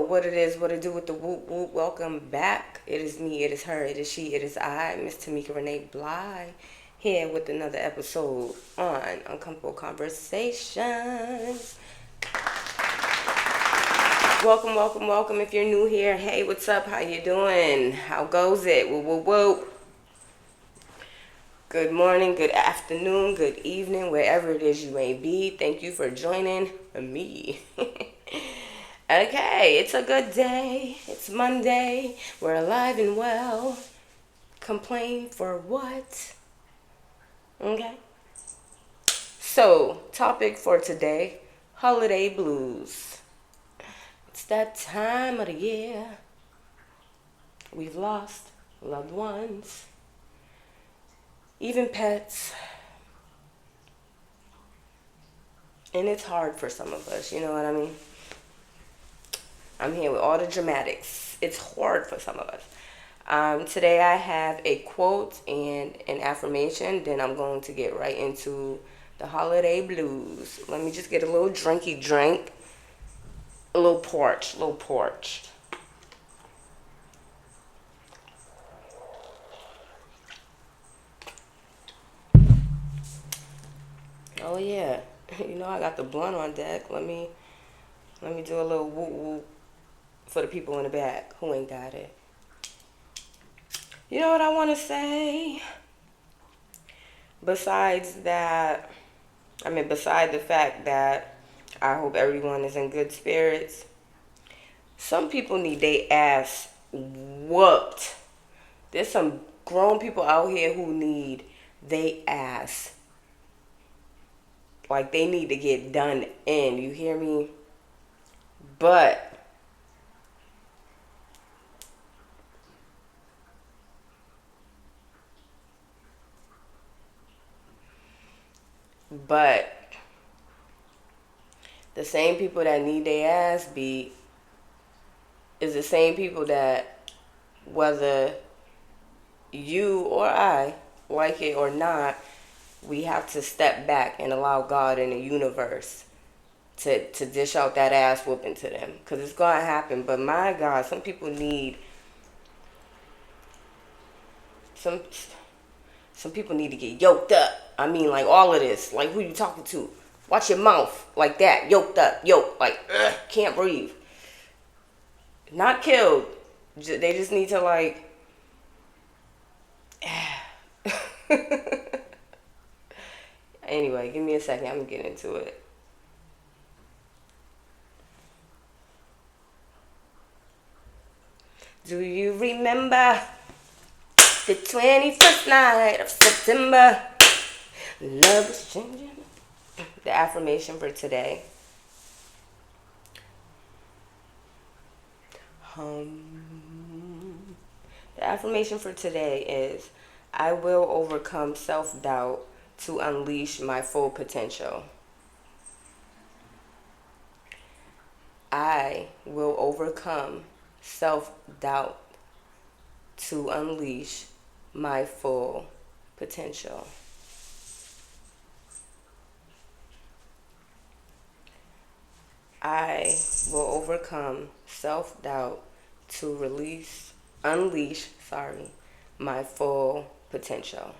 what it is, what it do with the whoop whoop. Welcome back. It is me, it is her, it is she, it is I, Miss Tamika Renee Bly, here with another episode on Uncomfortable Conversations. Welcome, welcome, welcome. If you're new here, hey, what's up? How you doing? How goes it? Woo, woo, woo. Good morning, good afternoon, good evening, wherever it is you may be. Thank you for joining me. Okay, it's a good day. It's Monday. We're alive and well. Complain for what? Okay. So, topic for today, holiday blues. It's that time of the year. We've lost loved ones, even pets. And it's hard for some of us, you know what I mean? I'm here with all the dramatics. It's hard for some of us. Today I have a quote and an affirmation. Then I'm going to get right into the holiday blues. Let me just get a little drinky drink. A little porch. Oh yeah. You know I got the blunt on deck. Let me do a little woo woo for the people in the back who ain't got it. You know what I want to say? Besides that, beside the fact that I hope everyone is in good spirits, some people need their ass whooped. There's some grown people out here who need they ass. Like they need to get done in. You hear me? But But the same people that need their ass beat is the same people that, whether you or I like it or not, we have to step back and allow God and the universe to dish out that ass whooping to them. Because it's going to happen. But my God, some people need, some people need to get yoked up. I mean, like all of this. Like who you talking to? Watch your mouth. Like that. Yoked up. Yoked. Like, can't breathe. Not killed. They just need to like... Anyway, give me a second. I'm going to get into it. Do you remember the 21st night of September? Love was changing. The affirmation for today. The affirmation for today is, I will overcome self-doubt to unleash my full potential. I will overcome self-doubt to unleash my full potential. I will overcome self-doubt to unleash my full potential.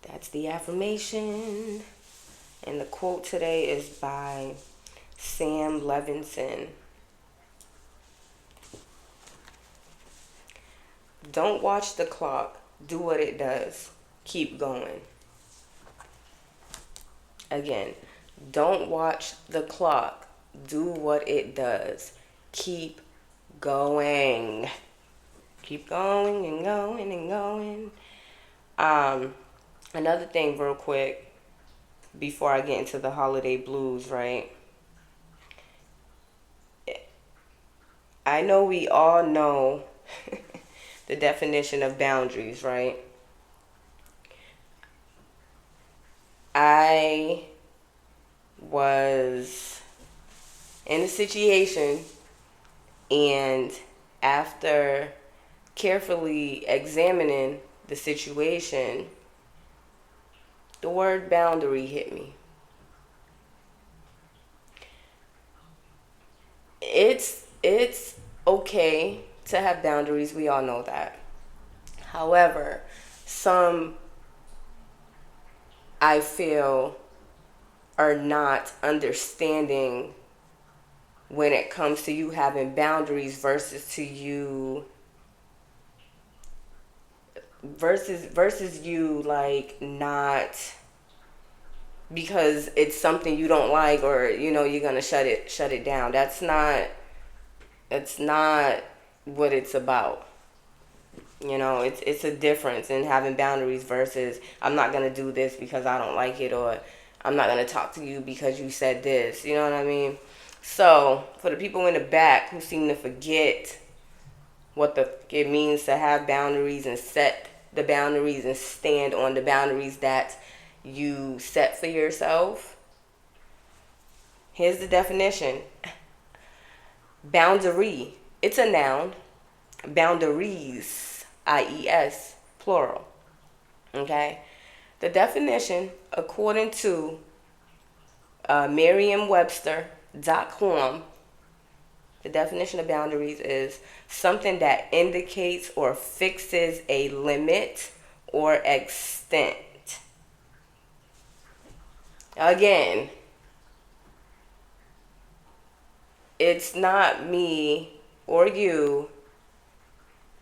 That's the affirmation. And the quote today is by Sam Levinson. Don't watch the clock. Do what it does. Keep going. Again, don't watch the clock. Do what it does. Keep going. Keep going and going and going. Another thing real quick before I get into the holiday blues, right? I know we all know the definition of boundaries, right? I was in a situation, and after carefully examining the situation, the word boundary hit me. it's okay to have boundaries. We all know that. However, some, I feel, are not understanding when it comes to you having boundaries versus you like not because it's something you don't like, or you're gonna shut it down. That's not what it's about. It's a difference in having boundaries versus I'm not gonna do this because I don't like it, or I'm not gonna talk to you because you said this. You know what I mean? So for the people in the back who seem to forget what it means to have boundaries and set the boundaries and stand on the boundaries that you set for yourself, here's the definition. Boundary. It's a noun. Boundaries. IES. Plural. Okay? The definition, according to Merriam-Webster.com, the definition of boundaries is something that indicates or fixes a limit or extent. Again, it's not me or you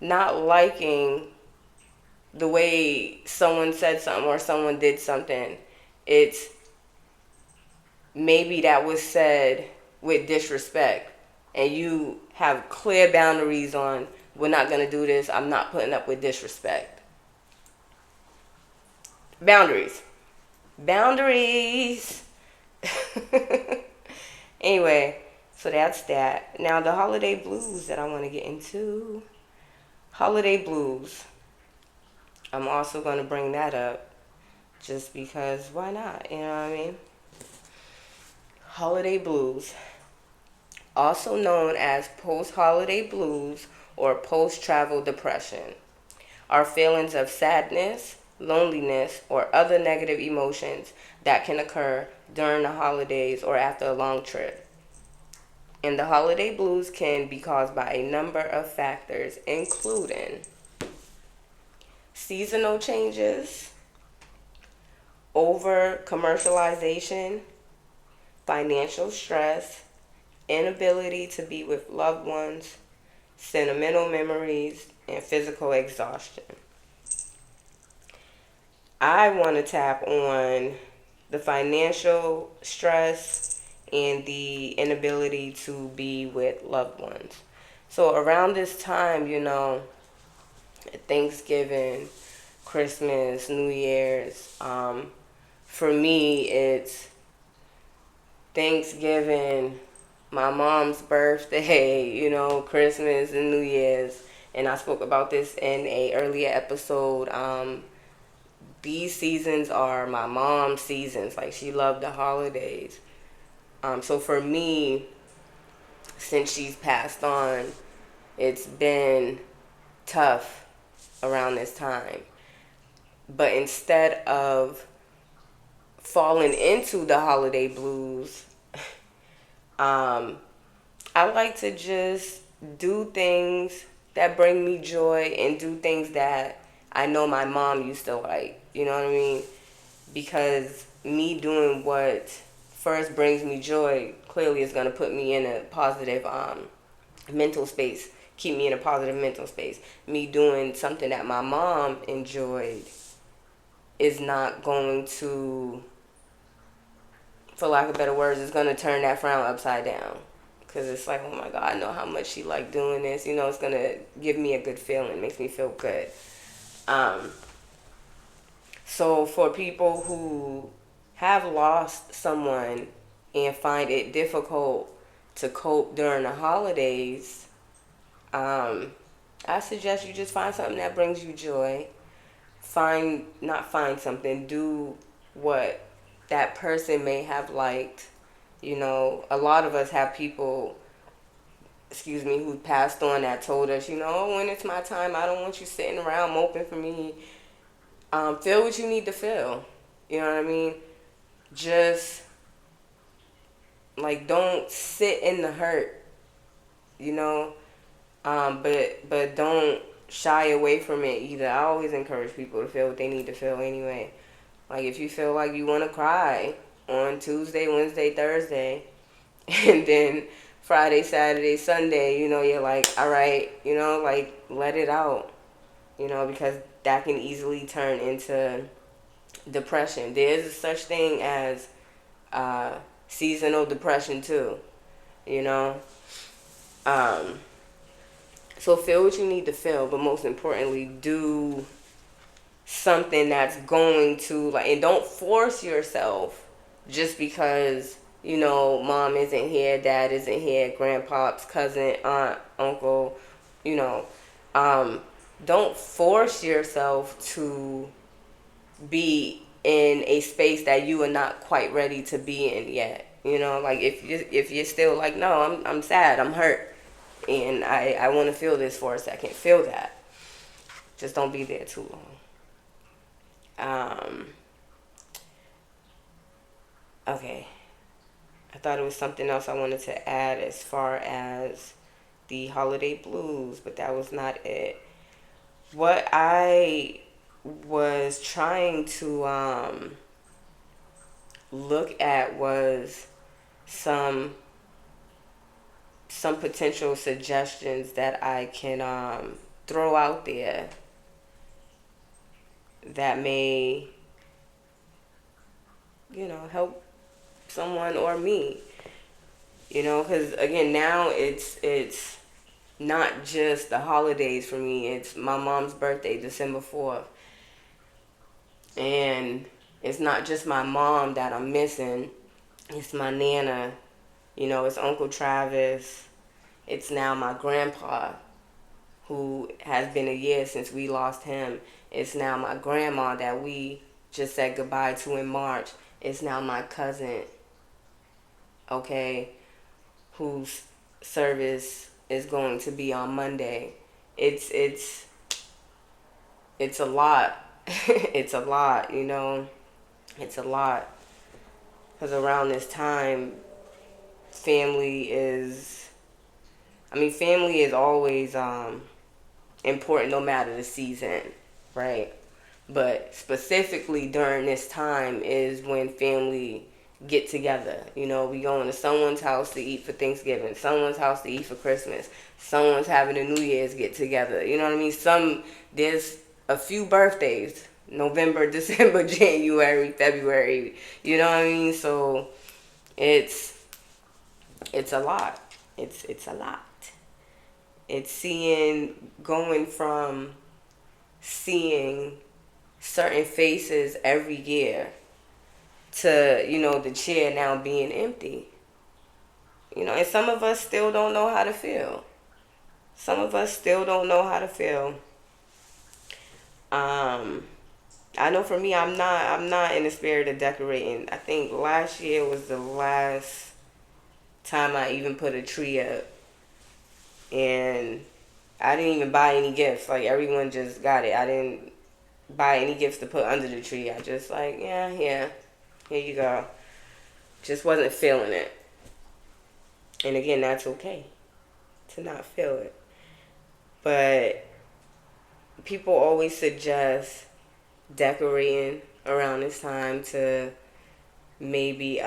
not liking the way someone said something or someone did something. It's maybe that was said with disrespect, and you have clear boundaries on, we're not going to do this. I'm not putting up with disrespect. Boundaries. Boundaries. Anyway, so that's that. Now the holiday blues that I want to get into. Holiday blues. I'm also going to bring that up just because why not? You know what I mean? Holiday blues, also known as post-holiday blues or post-travel depression, are feelings of sadness, loneliness, or other negative emotions that can occur during the holidays or after a long trip. And the holiday blues can be caused by a number of factors, including seasonal changes, over commercialization, financial stress, inability to be with loved ones, sentimental memories, and physical exhaustion. I want to tap on the financial stress and the inability to be with loved ones. So around this time, Thanksgiving, Christmas, New Year's, for me, it's Thanksgiving, my mom's birthday, Christmas and New Year's. And I spoke about this in a earlier episode. These seasons are my mom's seasons. Like, she loved the holidays. So for me, since she's passed on, it's been tough around this time. But instead of falling into the holiday blues, I like to just do things that bring me joy and do things that I know my mom used to like. You know what I mean? Because me doing what first brings me joy clearly is going to put me in a positive mental space, keep me in a positive mental space. Me doing something that my mom enjoyed is not going to, for lack of better words, is going to turn that frown upside down. Because it's like, oh my God, I know how much she liked doing this. It's going to give me a good feeling. Makes me feel good. So for people who have lost someone and find it difficult to cope during the holidays, I suggest you just find something that brings you joy. Do what that person may have liked. A lot of us have people, who passed on that told us, when it's my time, I don't want you sitting around moping for me. Feel what you need to feel. You know what I mean? Just, don't sit in the hurt. you know. But don't shy away from it either. I always encourage people to feel what they need to feel anyway. Like if you feel like you want to cry on Tuesday, Wednesday, Thursday, and then Friday, Saturday, Sunday, you're like, all right, like let it out, because that can easily turn into depression. There is such thing as seasonal depression too, you know. Um, so feel what you need to feel, but most importantly, do something that's going to like, and don't force yourself just because mom isn't here, dad isn't here, grandpa's cousin, aunt, uncle, you know. Um, don't force yourself to be in a space that you are not quite ready to be in yet. Like if you're still like, no, I'm sad, I'm hurt, and I want to feel this for a second. Feel that. Just don't be there too long. Okay. I thought it was something else I wanted to add as far as the holiday blues, but that was not it. What I was trying to look at was some potential suggestions that I can throw out there that may help someone or me, because again, now it's not just the holidays for me. It's my mom's birthday, December 4th, and it's not just my mom that I'm missing. It's my nana, it's Uncle Travis. It's now my grandpa, who has been a year since we lost him. It's now my grandma that we just said goodbye to in March. It's now my cousin, okay, whose service is going to be on Monday. It's a lot. It's a lot, It's a lot. Because around this time, family is always important no matter the season, right? But specifically during this time is when family get together. We going to someone's house to eat for Thanksgiving, someone's house to eat for Christmas, someone's having a New Year's get together. You know what I mean? There's a few birthdays, November, December, January, February. You know what I mean? So it's a lot. It's a lot. It's going from seeing certain faces every year to, the chair now being empty. And some of us still don't know how to feel. Some of us still don't know how to feel. I know for me, I'm not in the spirit of decorating. I think last year was the last time I even put a tree up. And I didn't even buy any gifts. Like, everyone just got it. I didn't buy any gifts to put under the tree. I just like, yeah, here you go. Just wasn't feeling it. And again, that's okay to not feel it. But people always suggest decorating around this time to maybe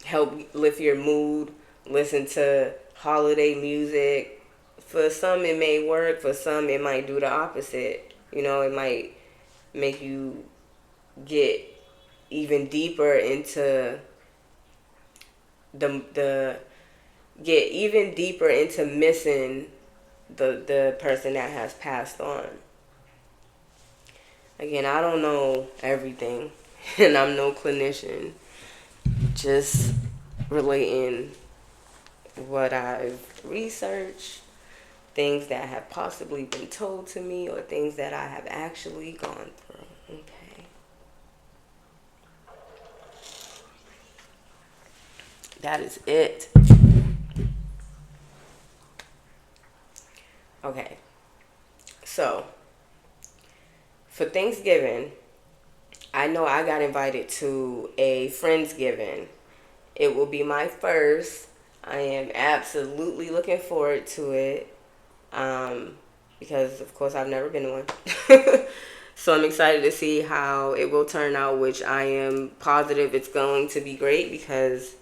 help lift your mood, listen to holiday music. For some it may work, for some it might do the opposite. It might make you get even deeper into missing the person that has passed on. Again, I don't know everything and I'm no clinician. Just relating what I've researched, things that have possibly been told to me, or things that I have actually gone through. Okay. That is it. Okay. So, for Thanksgiving, I know I got invited to a Friendsgiving. It will be my first. I am absolutely looking forward to it. Because of course I've never been to one. So I'm excited to see how it will turn out, which I am positive it's going to be great because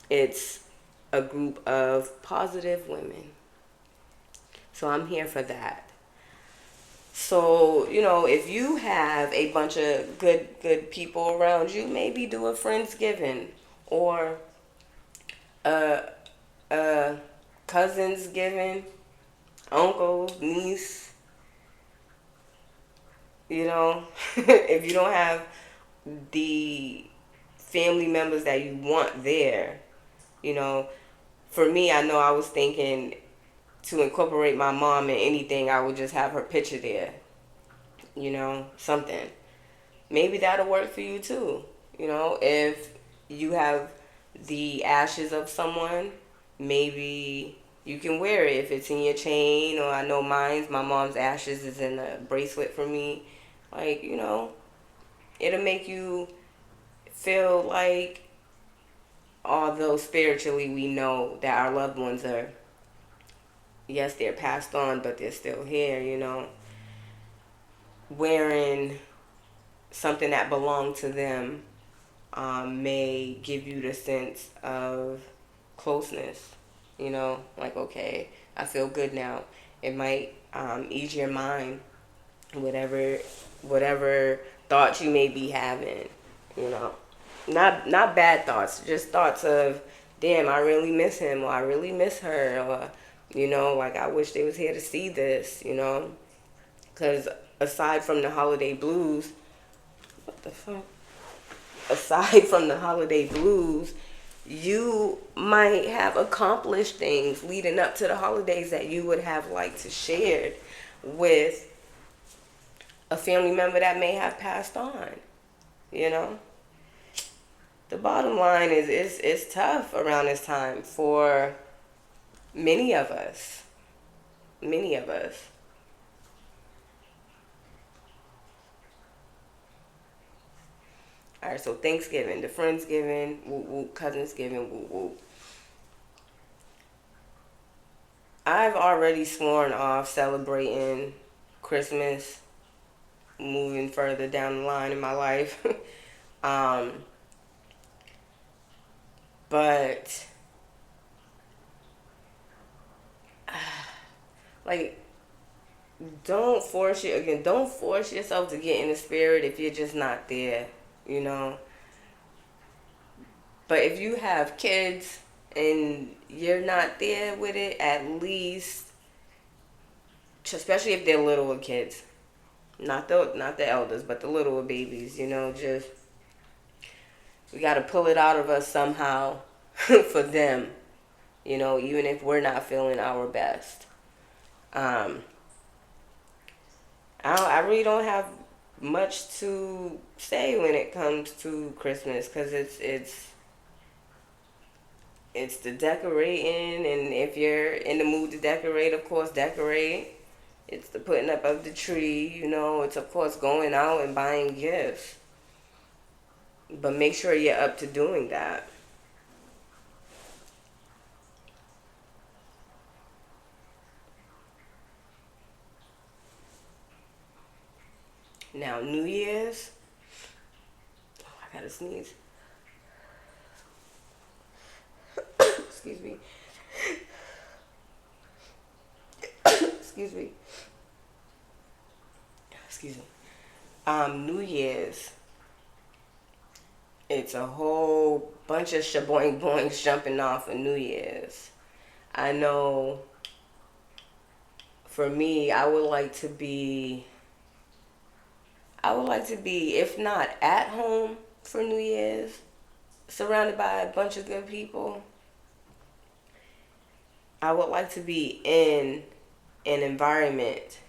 it's a group of positive women. So I'm here for that. So, if you have a bunch of good people around you, maybe do a Friendsgiving or a, a cousin's giving, uncle, niece, if you don't have the family members that you want there, you know, for me, I know I was thinking to incorporate my mom in anything, I would just have her picture there, something. Maybe that'll work for you too. If you have the ashes of someone, maybe you can wear it if it's in your chain, or I know my mom's ashes is in a bracelet for me. Like, it'll make you feel like, although spiritually we know that our loved ones are, yes, they're passed on, but they're still here, wearing something that belonged to them may give you the sense of closeness, like, okay, I feel good now. It might ease your mind, whatever whatever thoughts you may be having, you know. Not bad thoughts, just thoughts of, damn, I really miss him, or I really miss her, or, like, I wish they was here to see this, because aside from the holiday blues, what the fuck? Aside from the holiday blues, you might have accomplished things leading up to the holidays that you would have liked to share with a family member that may have passed on. You know, the bottom line is it's tough around this time for many of us. Many of us. All right, so Thanksgiving, the Friendsgiving, woo woo, Cousinsgiving, woo woo. I've already sworn off celebrating Christmas, moving further down the line in my life. um, but like, don't force yourself to get in the spirit if you're just not there, you know. But if you have kids and you're not there with it, at least, especially if they're little kids, not the elders, but the little babies, just we got to pull it out of us somehow for them, even if we're not feeling our best. Um, I really don't have much to say when it comes to Christmas, because it's the decorating, and if you're in the mood to decorate, of course, decorate. It's the putting up of the tree, it's of course going out and buying gifts. But make sure you're up to doing that. Now, New Year's, oh, I gotta sneeze. Excuse me. Excuse me. Excuse me. New Year's, it's a whole bunch of shaboing boings jumping off of New Year's. I know for me, I would like to be, if not at home for New Year's, surrounded by a bunch of good people. I would like to be in an environment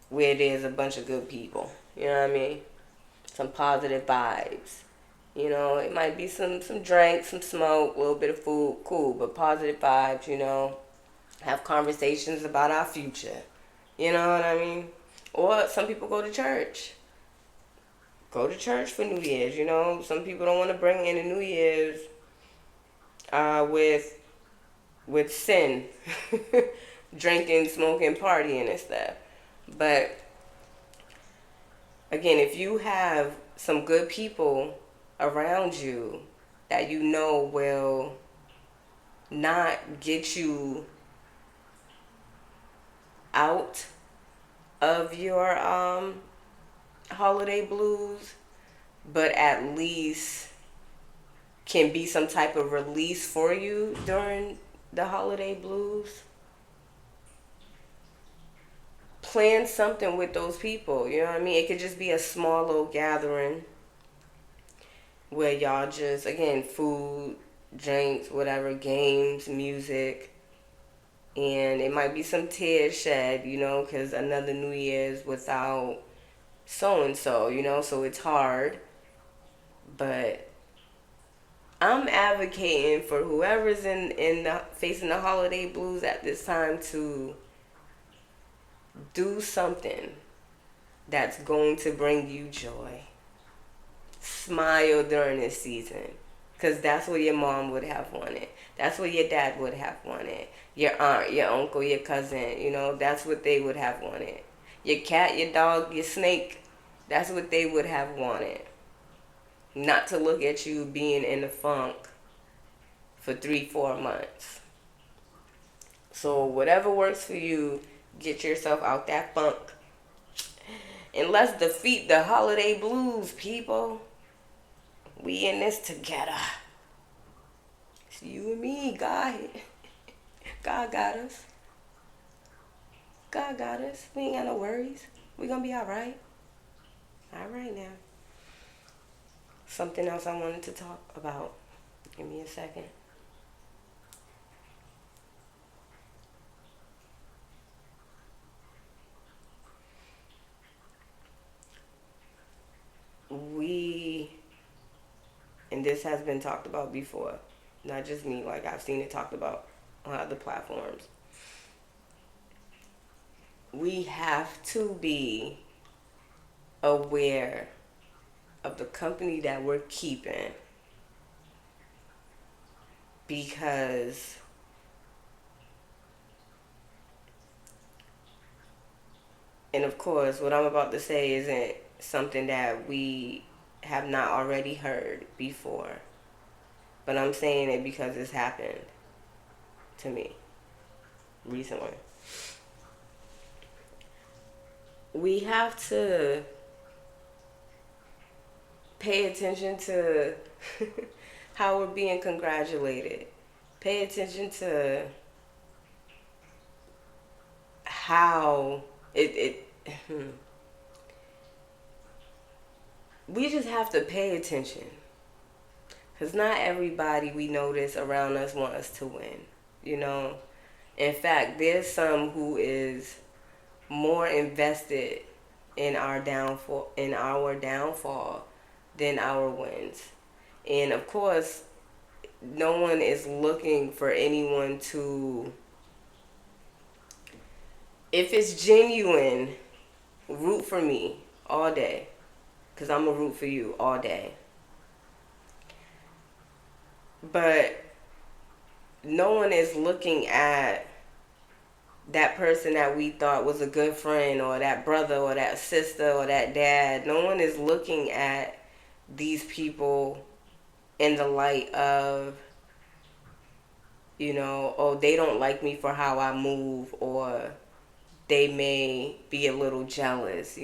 where there's a bunch of good people. You know what I mean? Some positive vibes. It might be some drinks, some smoke, a little bit of food, cool, but positive vibes, have conversations about our future. You know what I mean? Or some people go to church. Go to church for New Year's, Some people don't want to bring in a New Year's with sin, drinking, smoking, partying and stuff. But again, if you have some good people around you that you know will not get you out of your holiday blues, but at least can be some type of release for you during the holiday blues, plan something with those people. You know what I mean? It could just be a small little gathering where y'all just, again, food, drinks, whatever, games, music, and it might be some tears shed, because another New Year's without so and so, so it's hard. But I'm advocating for whoever's in the facing the holiday blues at this time to do something that's going to bring you joy. Smile during this season. Because that's what your mom would have wanted. That's what your dad would have wanted. Your aunt, your uncle, your cousin, that's what they would have wanted. Your cat, your dog, your snake, that's what they would have wanted. Not to look at you being in the funk for 3-4 months. So whatever works for you, get yourself out that funk. And let's defeat the holiday blues, people. We in this together. It's you and me, God. God got us. God got us. We ain't got no worries. We gonna be alright. Alright now. Something else I wanted to talk about. Give me a second. And this has been talked about before, not just me, like I've seen it talked about on other platforms. We have to be aware of the company that we're keeping, because and of course what I'm about to say isn't something that we have not already heard before, but I'm saying it because it's happened to me recently. We have to pay attention to how we're being congratulated. Pay attention to how it we just have to pay attention, because not everybody we notice around us want us to win. In fact, there's some who is more invested in our downfall than our wins. And of course, no one is looking for anyone to, if it's genuine, root for me all day, because I'm gonna root for you all day. But no one is looking at that person that we thought was a good friend, or that brother, or that sister, or that dad. No one is looking at these people in the light of, oh, they don't like me for how I move, or they may be a little jealous.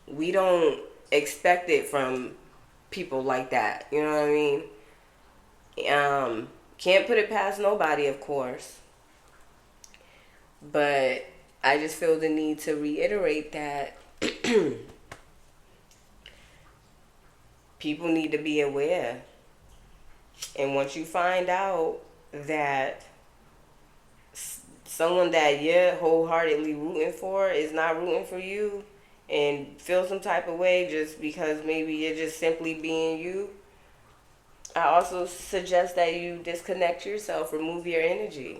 We don't expect it from people like that. You know what I mean? Can't put it past nobody, of course. But I just feel the need to reiterate that people need to be aware. And once you find out that someone that you're wholeheartedly rooting for is not rooting for you, and feel some type of way just because maybe you're just simply being you, I also suggest that you disconnect yourself, remove your energy.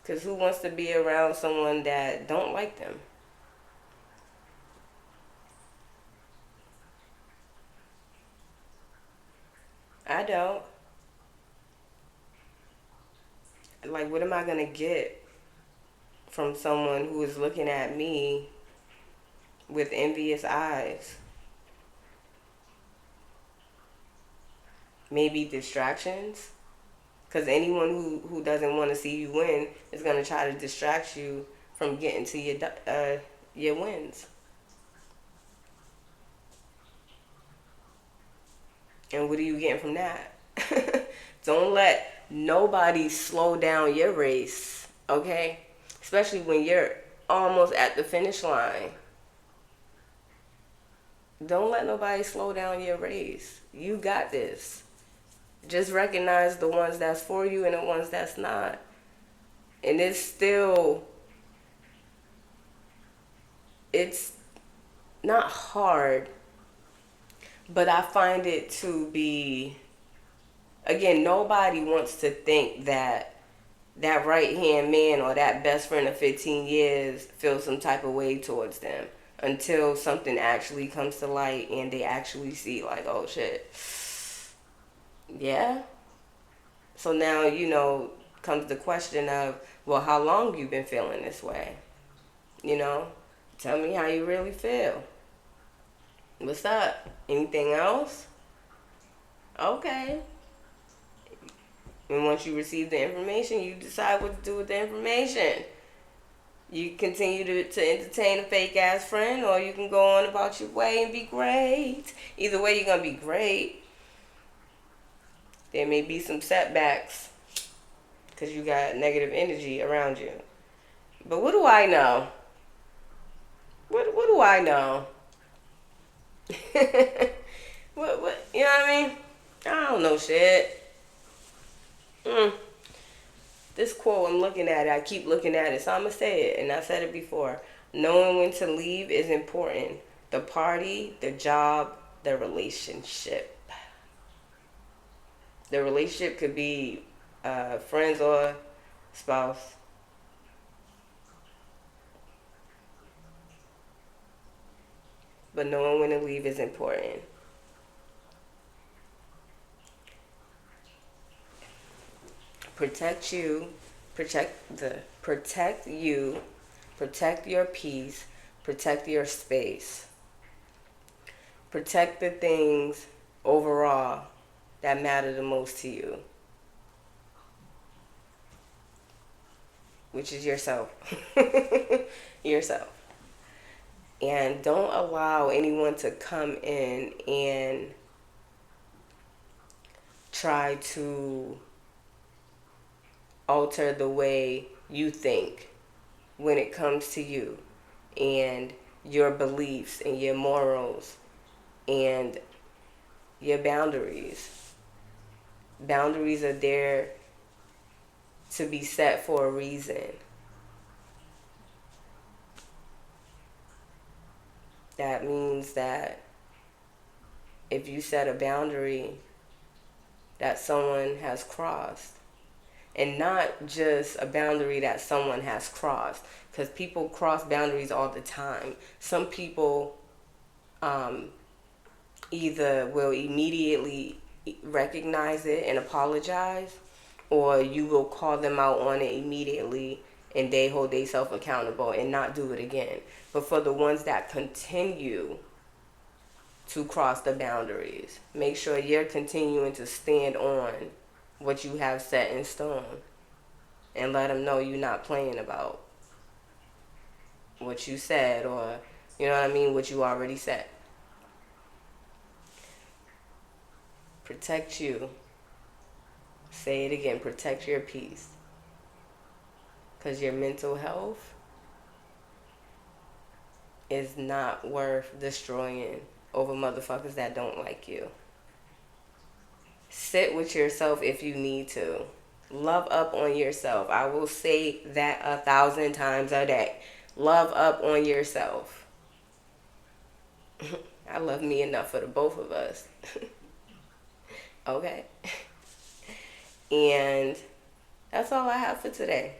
Because who wants to be around someone that don't like them? I don't. like, what am I gonna get from someone who is looking at me with envious eyes? Maybe distractions, because anyone who doesn't want to see you win is gonna try to distract you from getting to your wins. And what are you getting from that? Don't let nobody slow down your race, okay? Especially when you're almost at the finish line. Don't let nobody slow down your race. You got this. Just recognize the ones that's for you and the ones that's not. And it's not hard, but I find it to be, again, nobody wants to think that that right hand man or that best friend of 15 years feels some type of way towards them until something actually comes to light and they actually see, like, oh shit, yeah. So now, comes the question of, well, how long you been feeling this way? Tell me how you really feel. What's up? Anything else? Okay. And once you receive the information, you decide what to do with the information. You continue to entertain a fake ass friend, or you can go on about your way and be great. Either way, you're going to be great. There may be some setbacks because you got negative energy around you. But what do I know? What do I know? what, you know what I mean? I don't know shit. This quote, I'm looking at it. I keep looking at it. So I'm going to say it. And I said it before. Knowing when to leave is important. The party, the job, the relationship. The relationship could be friends or spouse. But knowing when to leave is important. Protect you, protect you, protect your peace, protect your space. Protect the things overall that matter the most to you, which is yourself. Yourself. And don't allow anyone to come in and try to alter the way you think when it comes to you and your beliefs and your morals and your boundaries. Boundaries are there to be set for a reason. That means that if you set a boundary that someone has crossed, and not just a boundary that someone has crossed, because people cross boundaries all the time. Some people either will immediately recognize it and apologize, or you will call them out on it immediately and they hold themselves accountable and not do it again. But for the ones that continue to cross the boundaries, make sure you're continuing to stand on what you have set in stone and let them know you're not playing about what you said, or, you know what I mean, what you already said. Protect you. Say it again, protect your peace. Because your mental health is not worth destroying over motherfuckers that don't like you. Sit with yourself if you need to. Love up on yourself. I will say that 1,000 times a day. Love up on yourself. I love me enough for the both of us. Okay? And that's all I have for today.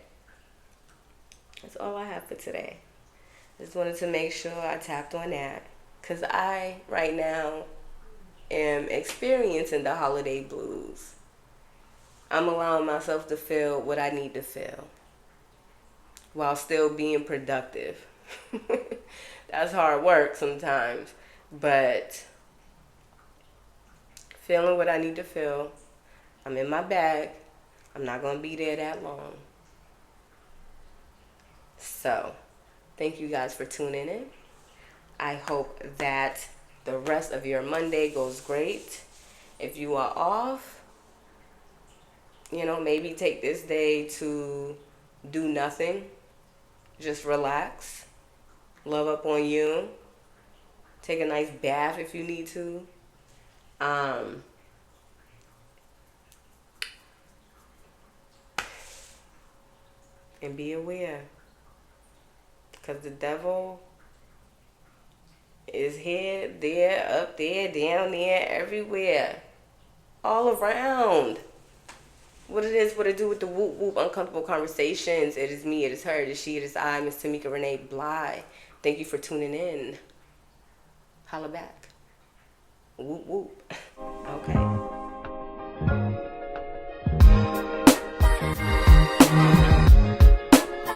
That's all I have for today. Just wanted to make sure I tapped on that. Because I, right now, am experiencing the holiday blues. I'm allowing myself to feel what I need to feel while still being productive. That's hard work sometimes, but feeling what I need to feel. I'm in my bag. I'm not going to be there that long. So, thank you guys for tuning in. I hope that the rest of your Monday goes great. If you are off, maybe take this day to do nothing. Just relax. Love up on you. Take a nice bath if you need to. And be aware. Because the devil is here, there, up there, down there, everywhere. All around. What it do with the whoop whoop uncomfortable conversations. It is me, it is her, it is she, it is I, Miss Tamika Renee Bly. Thank you for tuning in. Holla back. Whoop whoop.